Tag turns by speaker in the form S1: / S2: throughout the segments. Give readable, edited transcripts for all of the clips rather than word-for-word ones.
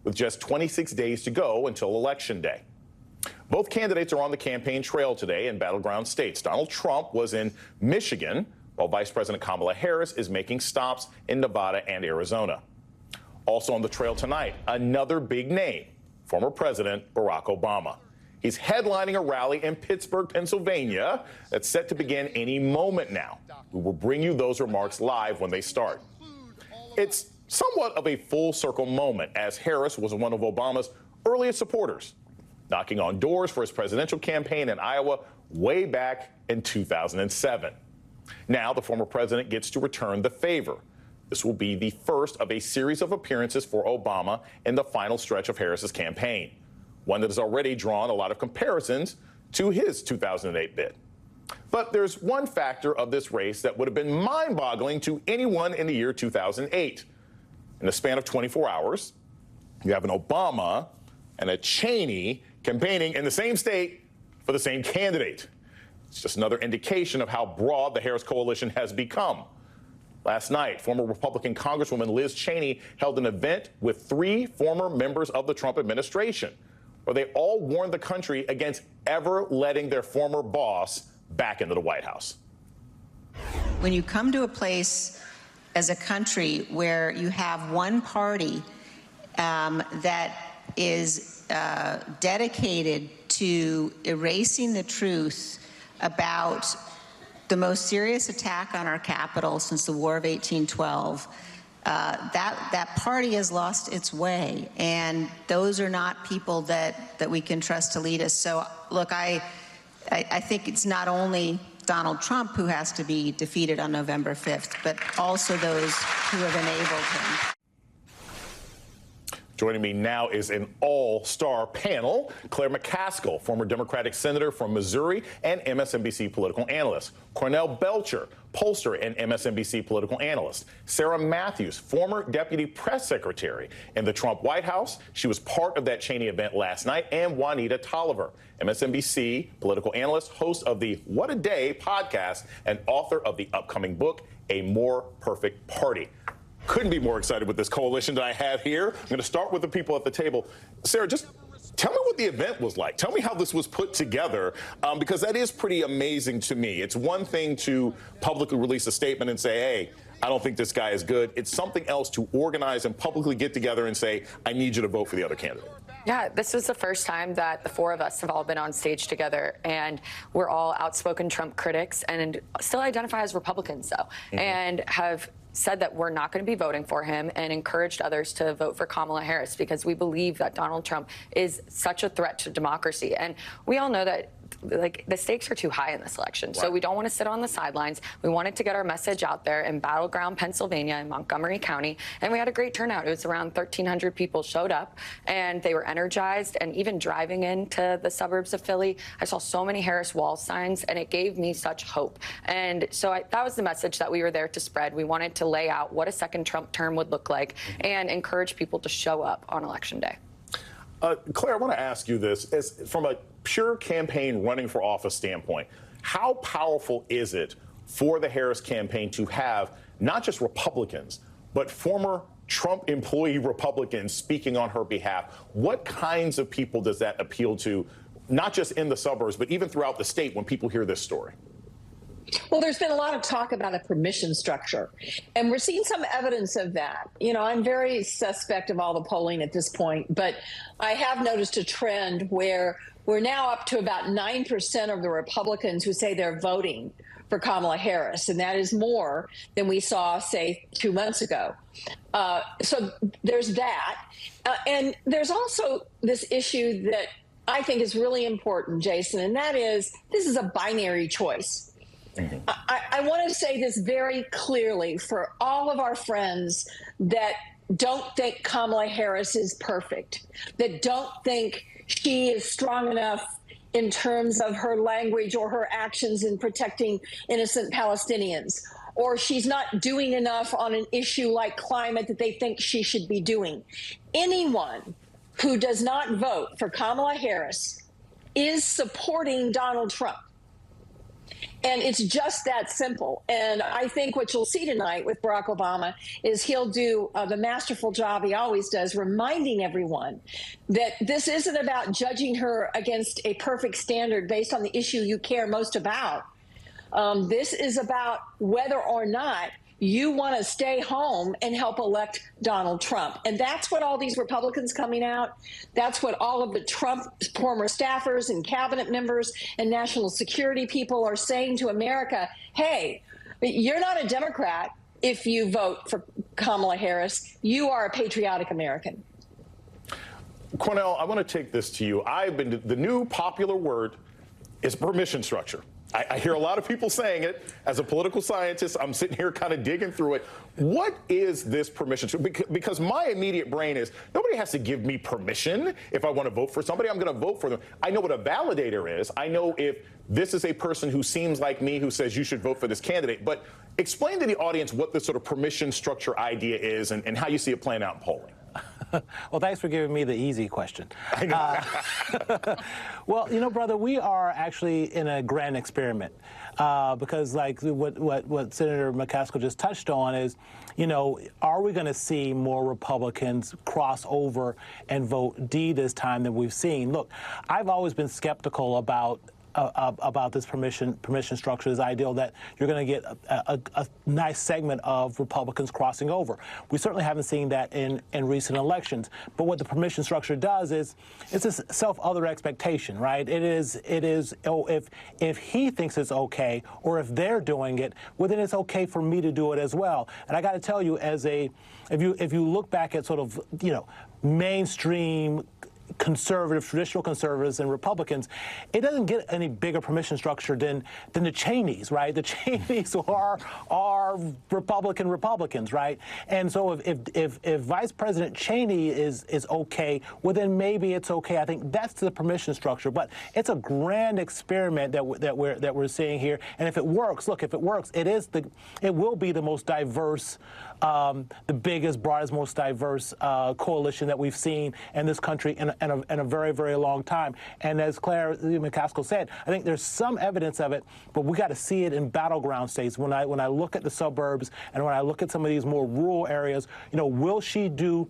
S1: with just 26 days to go until Election Day. Both candidates are on the campaign trail today in battleground states. Donald Trump was in Michigan, while Vice President Kamala Harris is making stops in Nevada and Arizona. Also on the trail tonight, another big name, former President Barack Obama. He's headlining a rally in Pittsburgh, Pennsylvania, that's set to begin any moment now. We will bring you those remarks live when they start. It's somewhat of a full circle moment, as Harris was one of Obama's earliest supporters, knocking on doors for his presidential campaign in Iowa way back in 2007. Now the former president gets to return the favor. This will be the first of a series of appearances for Obama in the final stretch of Harris's campaign, one that has already drawn a lot of comparisons to his 2008 bid. But there's one factor of this race that would have been mind-boggling to anyone in the year 2008. In the span of 24 hours, you have an Obama and a Cheney campaigning in the same state for the same candidate. It's just another indication of how broad the Harris coalition has become. Last night, former Republican Congresswoman Liz Cheney held an event with 3 former members of the Trump administration, where they all warned the country against ever letting their former boss back into the White House.
S2: When you come to a place as a country where you have one party that is dedicated to erasing the truth about the most serious attack on our capital since the War of 1812, that party has lost its way, and those are not people that we can trust to lead us. So, look, I think it's not only Donald Trump who has to be defeated on November 5th, but also those who have enabled him.
S1: Joining me now is an all-star panel. Claire McCaskill, former Democratic senator from Missouri and MSNBC political analyst. Cornell Belcher, pollster and MSNBC political analyst. Sarah Matthews, former deputy press secretary in the Trump White House. She was part of that Cheney event last night. And Juanita Tolliver, MSNBC political analyst, host of the What a Day podcast, and author of the upcoming book, A More Perfect Party. Couldn't be more excited with this coalition that I have here. I'm going to start with the people at the table. Sarah, just tell me what the event was like. Tell me how this was put together, because that is pretty amazing to me. It's one thing to publicly release a statement and say, hey, I don't think this guy is good. It's something else to organize and publicly get together and say, I need you to vote for the other candidate.
S3: Yeah, this was the first time that the 4 of us have all been on stage together, and we're all outspoken Trump critics and still identify as Republicans, though, and have said that we're not going to be voting for him and encouraged others to vote for Kamala Harris because we believe that Donald Trump is such a threat to democracy. And we all know that the stakes are too high in this election. Right. So we don't want to sit on the sidelines. We wanted to get our message out there in battleground Pennsylvania in Montgomery County. And we had a great turnout. It was around 1,300 people showed up, and they were energized. And even driving into the suburbs of Philly, I saw so many Harris wall signs, and it gave me such hope. And so that was the message that we were there to spread. We wanted to lay out what a second Trump term would look like and encourage people to show up on Election Day.
S1: Claire, I want to ask you this. From a pure campaign running for office standpoint, how powerful is it for the Harris campaign to have not just Republicans, but former Trump employee Republicans speaking on her behalf? What kinds of people does that appeal to, not just in the suburbs, but even throughout the state when people hear this story?
S4: Well, there's been a lot of talk about a permission structure, and we're seeing some evidence of that. You know, I'm very suspect of all the polling at this point, but I have noticed a trend where we're now up to about 9% of the Republicans who say they're voting for Kamala Harris, and that is more than we saw, say, 2 months ago. So there's that. And there's also this issue that I think is really important, Jason, and that is this is a binary choice. I want to say this very clearly for all of our friends that don't think Kamala Harris is perfect, that don't think she is strong enough in terms of her language or her actions in protecting innocent Palestinians, or she's not doing enough on an issue like climate that they think she should be doing. Anyone who does not vote for Kamala Harris is supporting Donald Trump. And it's just that simple. And I think what you'll see tonight with Barack Obama is he'll do the masterful job he always does, reminding everyone that this isn't about judging her against a perfect standard based on the issue you care most about. This is about whether or not you want to stay home and help elect Donald Trump. And that's what all these Republicans coming out, that's what all of the Trump former staffers and cabinet members and national security people are saying to America. Hey, you're not a Democrat if you vote for Kamala Harris. You are a patriotic American.
S1: Cornell, I want to take this to you. The new popular word is permission structure. I hear a lot of people saying it. As a political scientist, I'm sitting here kind of digging through it. What is this permission? Because my immediate brain is, nobody has to give me permission if I want to vote for somebody. I'm going to vote for them. I know what a validator is. I know if this is a person who seems like me who says you should vote for this candidate. But explain to the audience what this sort of permission structure idea is and how you see it playing out in polling.
S5: Well, thanks for giving me the easy question. Well, you know, brother, we are actually in a grand experiment because, like what Senator McCaskill just touched on is, you know, are we going to see more Republicans cross over and vote D this time than we've seen? Look, I've always been skeptical about this permission structure, this ideal that you're going to get a nice segment of Republicans crossing over. We certainly haven't seen that in recent elections. But what the permission structure does is it's a self-other expectation, right? It is if he thinks it's okay or if they're doing it, well, then it's okay for me to do it as well. And I got to tell you, if you look back at sort of, you know, mainstream conservative, traditional conservatives and Republicans, it doesn't get any bigger permission structure than the Cheneys, right? The Cheneys are Republicans, right? And so if Vice President Cheney is okay, well then maybe it's okay. I think that's the permission structure. But it's a grand experiment that we're seeing here. And if it works, look, if it works, it will be the most diverse, the biggest, broadest, most diverse coalition that we've seen in this country in a very, very long time. And as Claire McCaskill said, I think there's some evidence of it, but we got to see it in battleground states. When I look at the suburbs and when I look at some of these more rural areas, you know, will she do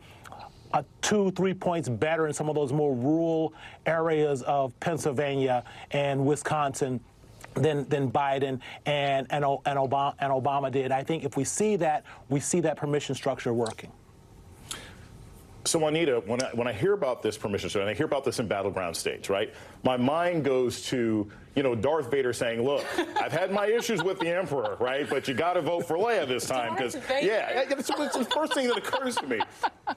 S5: 2-3 points better in some of those more rural areas of Pennsylvania and Wisconsin than Biden and Obama did? I think if we see that permission structure working.
S1: So, Juanita, when I hear about this permission structure, and I hear about this in battleground states, right, my mind goes to, you know, Darth Vader saying, look, I've had my issues with the Emperor, right, but you got to vote for Leia this time because, yeah, it's the first thing that occurs to me.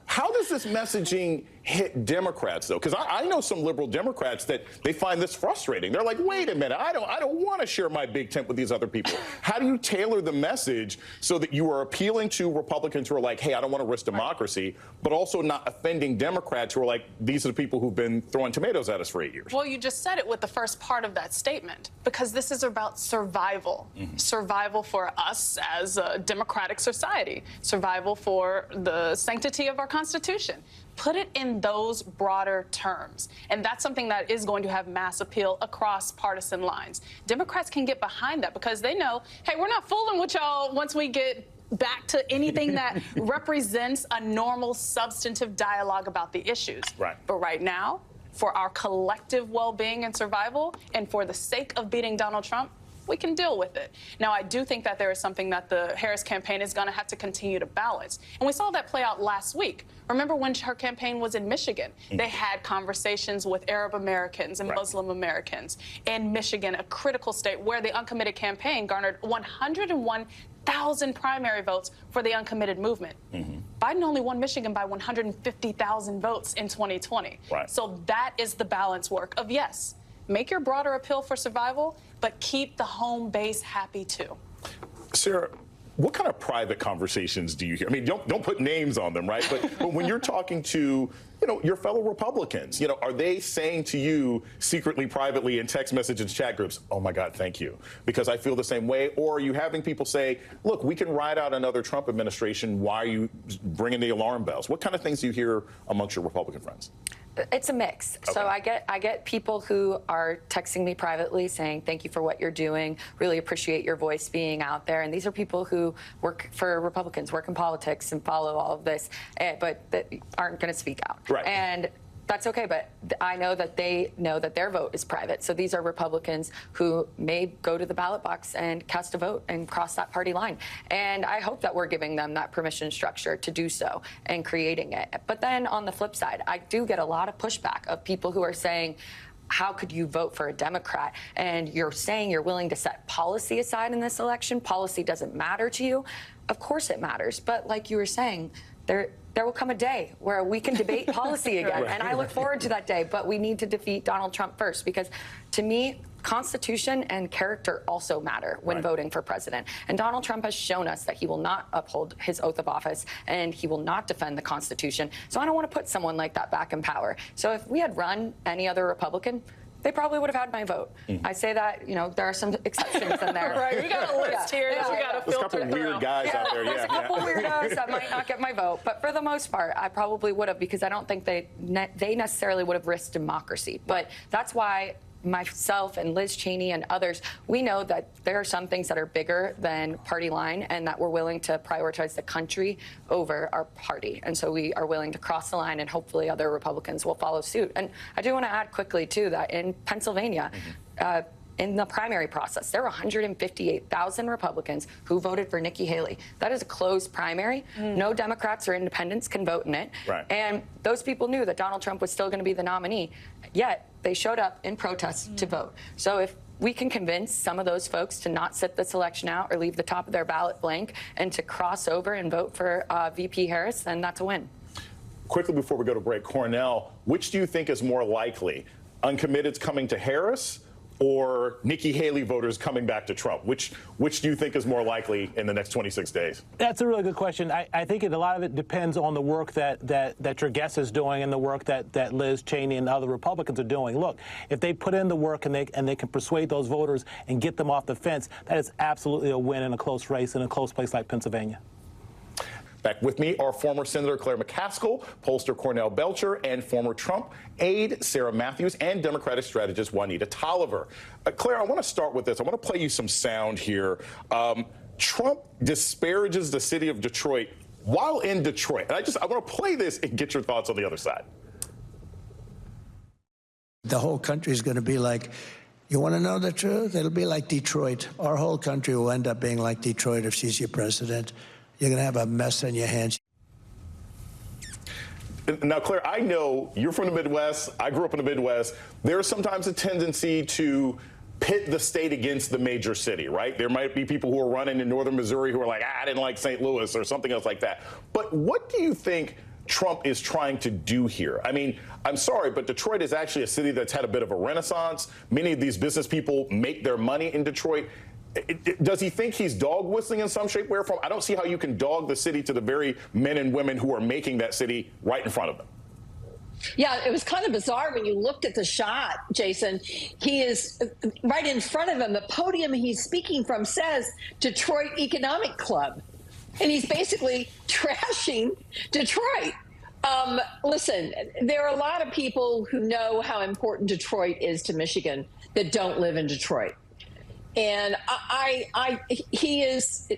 S1: How does this messaging hit Democrats, though? Because I know some liberal Democrats that they find this frustrating. They're like, wait a minute, I don't want to share my big tent with these other people. How do you tailor the message so that you are appealing to Republicans who are like, hey, I don't want to risk democracy, but also not offending Democrats who are like, these are the people who've been throwing tomatoes at us for 8 years?
S6: Well, you just said it with the first part of that statement, because this is about survival. Mm-hmm. Survival for us as a democratic society, survival for the sanctity of our Constitution. Put it in those broader terms. And that's something that is going to have mass appeal across partisan lines. Democrats can get behind that because they know, hey, we're not fooling with y'all once we get back to anything that represents a normal substantive dialogue about the issues.
S1: Right.
S6: But right now, for our collective well-being and survival, and for the sake of beating Donald Trump, we can deal with it. Now, I do think that there is something that the Harris campaign is going to have to continue to balance. And we saw that play out last week. Remember when her campaign was in Michigan? Mm-hmm. They had conversations with Arab Americans and Muslim Americans in Michigan, a critical state where the uncommitted campaign garnered 101,000 primary votes for the uncommitted movement. Mm-hmm. Biden only won Michigan by 150,000 votes in 2020.
S1: Right.
S6: So that is the balance work of, yes, make your broader appeal for survival, but keep the home base happy too.
S1: Sarah, what kind of private conversations do you hear? I mean, don't put names on them, right? But when you're talking to, you know, your fellow Republicans, you know, are they saying to you secretly, privately, in text messages, chat groups, oh my God, thank you, because I feel the same way? Or are you having people say, look, we can ride out another Trump administration. Why are you bringing the alarm bells? What kind of things do you hear amongst your Republican friends?
S3: It's a mix. Okay. So I get people who are texting me privately saying, thank you for what you're doing, really appreciate your voice being out there. And these are people who work for Republicans, work in politics and follow all of this, but that aren't going to speak out.
S1: Right.
S3: And that's okay, but I know that they know that their vote is private. So these are Republicans who may go to the ballot box and cast a vote and cross that party line. And I hope that we're giving them that permission structure to do so and creating it. But then on the flip side, I do get a lot of pushback of people who are saying, how could you vote for a Democrat? And you're saying you're willing to set policy aside in this election. Policy doesn't matter to you. Of course it matters. But like you were saying, there will come a day where we can debate policy again, and I look forward to that day, but we need to defeat Donald Trump first, because to me, Constitution and character also matter when voting for president. And Donald Trump has shown us that he will not uphold his oath of office and he will not defend the Constitution. So I don't want to put someone like that back in power. So if we had run any other Republican, they probably would have had my vote. I say that, there are some exceptions in there.
S6: Right, we got a list here that we got to filter through.
S1: There's a couple weird guys out there,
S3: There's a couple weirdos that might not get my vote, but for the most part, I probably would have, because I don't think they necessarily would have risked democracy. But that's why myself and Liz Cheney and others, we know that there are some things that are bigger than party line and that we're willing to prioritize the country over our party. And so we are willing to cross the line, and hopefully other Republicans will follow suit. And I do want to add quickly, too, that in Pennsylvania, in the primary process, there were 158,000 Republicans who voted for Nikki Haley. That is a closed primary. No Democrats or independents can vote in it.
S1: Right.
S3: And those people knew that Donald Trump was still going to be the nominee, yet they showed up in protest to vote. So if we can convince some of those folks to not sit this election out or leave the top of their ballot blank and to cross over and vote for VP Harris, then that's a win.
S1: Quickly before we go to break, Cornell, which do you think is more likely? Uncommitteds coming to Harris or Nikki Haley voters coming back to Trump? Which do you think is more likely in the next 26 days? That's
S5: a really good question. I think a lot of it depends on the work that your guest is doing and the work that Liz Cheney and other Republicans are doing. Look, if they put in the work and they can persuade those voters and get them off the fence, that is absolutely a win in a close race in a close place like Pennsylvania.
S1: Back with me are former Senator Claire McCaskill, pollster Cornell Belcher, and former Trump aide Sarah Matthews, and Democratic strategist Juanita Tolliver. Claire, I want to start with this. I want to play you some sound here. Trump disparages the city of Detroit while in Detroit. And I want to play this and get your thoughts on the other side.
S7: The whole country is going to be like, you want to know the truth? It'll be like Detroit. Our whole country will end up being like Detroit if she's your president. You're going to have a mess on your hands.
S1: Now, Claire, I know you're from the Midwest. I grew up in the Midwest. There's sometimes a tendency to pit the state against the major city, right? There might be people who are running in northern Missouri who are like, I didn't like St. Louis or something else like that. But what do you think Trump is trying to do here? I mean, I'm sorry, but Detroit is actually a city that's had a bit of a renaissance. Many of these business people make their money in Detroit. Does he think he's dog whistling in some shape, way, or form? I don't see how you can dog the city to the very men and women who are making that city right in front of them.
S4: Yeah, it was kind of bizarre when you looked at the shot, Jason. He is right in front of him. The podium he's speaking from says Detroit Economic Club. And he's basically trashing Detroit. Listen, there are a lot of people who know how important Detroit is to Michigan that don't live in Detroit. And his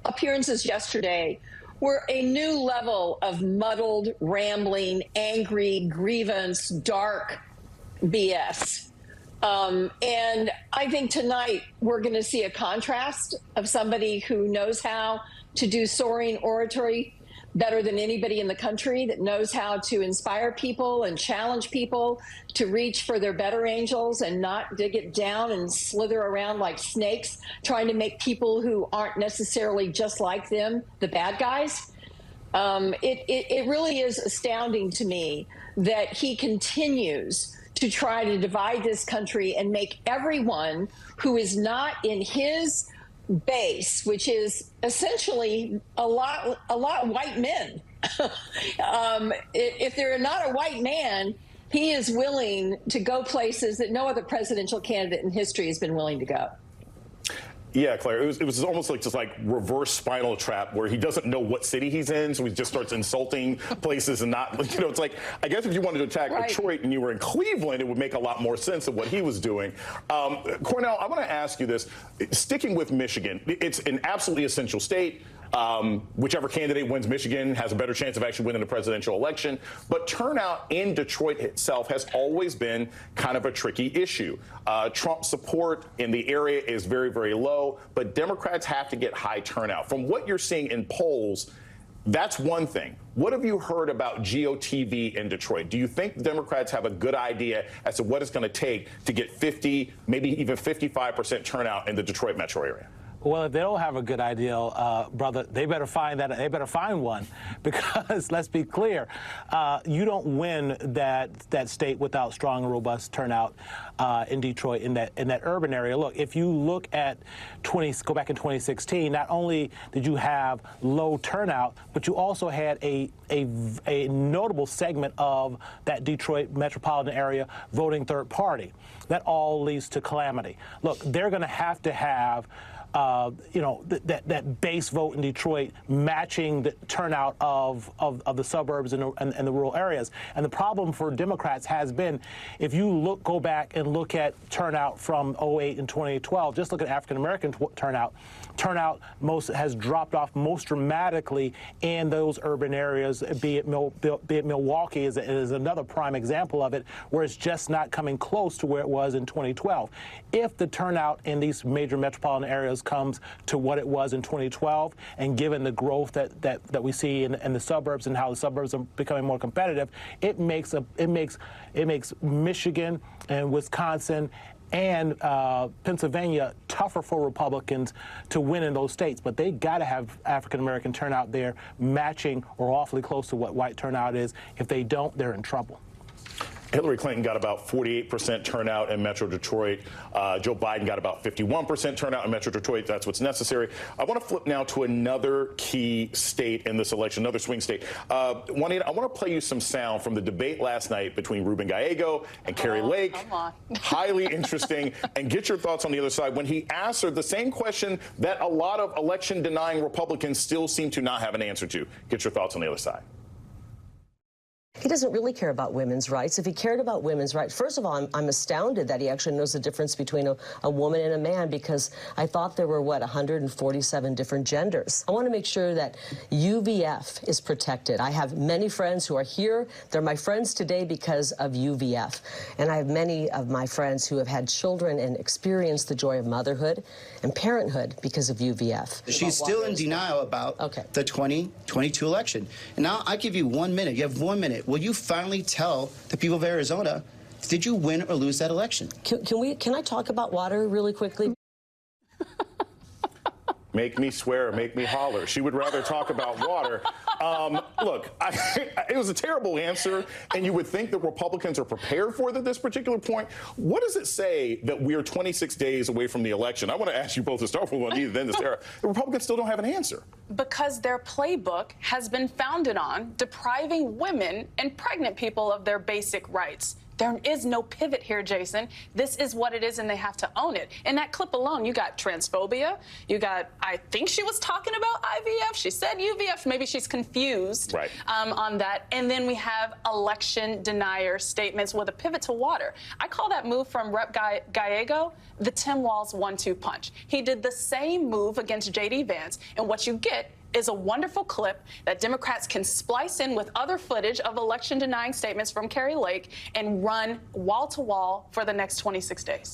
S4: appearances yesterday were a new level of muddled, rambling, angry, grievance, dark BS. And I think tonight we're going to see a contrast of somebody who knows how to do soaring oratory better than anybody in the country, that knows how to inspire people and challenge people to reach for their better angels and not dig it down and slither around like snakes, trying to make people who aren't necessarily just like them the bad guys. It really is astounding to me that he continues to try to divide this country and make everyone who is not in his base, which is essentially a lot of white men. If they're not a white man, he is willing to go places that no other presidential candidate in history has been willing to go.
S1: Yeah, Claire, it was almost like just like reverse Spinal Trap, where he doesn't know what city he's in, so he just starts insulting places and not, it's like, I guess if you wanted to attack Detroit and you were in Cleveland, it would make a lot more sense of what he was doing. Cornell, I want to ask you this. Sticking with Michigan, it's an absolutely essential state. Whichever candidate wins Michigan has a better chance of actually winning the presidential election. But turnout in Detroit itself has always been kind of a tricky issue. Trump support in the area is very, very low, but Democrats have to get high turnout. From what you're seeing in polls, that's one thing. What have you heard about GOTV in Detroit? Do you think Democrats have a good idea as to what it's going to take to get 50, maybe even 55% turnout in the Detroit metro area?
S5: Well, if they don't have a good idea, brother, they better find that. They better find one, because let's be clear, you don't win that state without strong and robust turnout in Detroit, in that urban area. Look, if you look at go back in 2016, not only did you have low turnout, but you also had a notable segment of that Detroit metropolitan area voting third party. That all leads to calamity. Look, they're going to have that base vote in Detroit matching the turnout of the suburbs and the rural areas. And the problem for Democrats has been, if you go back and look at turnout from 2008 and 2012, just look at African-American turnout has dropped off most dramatically in those urban areas, be it Milwaukee is another prime example of it, where it's just not coming close to where it was in 2012. If the turnout in these major metropolitan areas comes to what it was in 2012, and given the growth that we see in the suburbs and how the suburbs are becoming more competitive, it makes Michigan and Wisconsin and Pennsylvania tougher for Republicans to win in those states. But they got to have African-American turnout there matching or awfully close to what white turnout is. If they don't, they're in trouble.
S1: Hillary Clinton got about 48% turnout in Metro Detroit. Joe Biden got about 51% turnout in Metro Detroit. That's what's necessary. I want to flip now to another key state in this election, another swing state. Juanita, I want to play you some sound from the debate last night between Ruben Gallego and Carrie Lake.
S6: Come on.
S1: Highly interesting. And get your thoughts on the other side when he asked her the same question that a lot of election-denying Republicans still seem to not have an answer to. Get your thoughts on the other side.
S8: He doesn't really care about women's rights. If he cared about women's rights, first of all, I'm astounded that he actually knows the difference between a woman and a man, because I thought there were, 147 different genders. I want to make sure that UVF is protected. I have many friends who are here. They're my friends today because of UVF. And I have many of my friends who have had children and experienced the joy of motherhood and parenthood because of UVF.
S9: She's still in denial about the 2022 election. And now I give you 1 minute. You have 1 minute. Will you finally tell the people of Arizona, did you win or lose that election?
S8: Can I talk about water really quickly?
S1: Make me swear, make me holler. She would rather talk about water. Look, it was a terrible answer, and you would think that Republicans are prepared for this particular point. What does it say that we are 26 days away from the election? I want to ask you both to start with Juanita, then to Sarah. The Republicans still don't have an answer.
S6: Because their playbook has been founded on depriving women and pregnant people of their basic rights. There is no pivot here, Jason. This is what it is, and they have to own it. In that clip alone, you got transphobia. You got, I think she was talking about IVF. She said UVF. Maybe she's confused on that. And then we have election denier statements with a pivot to water. I call that move from Rep. Gallego the Tim Walz 1-2 punch. He did the same move against J.D. Vance, and what you get is a wonderful clip that Democrats can splice in with other footage of election-denying statements from Carrie Lake and run wall-to-wall for the next 26 days.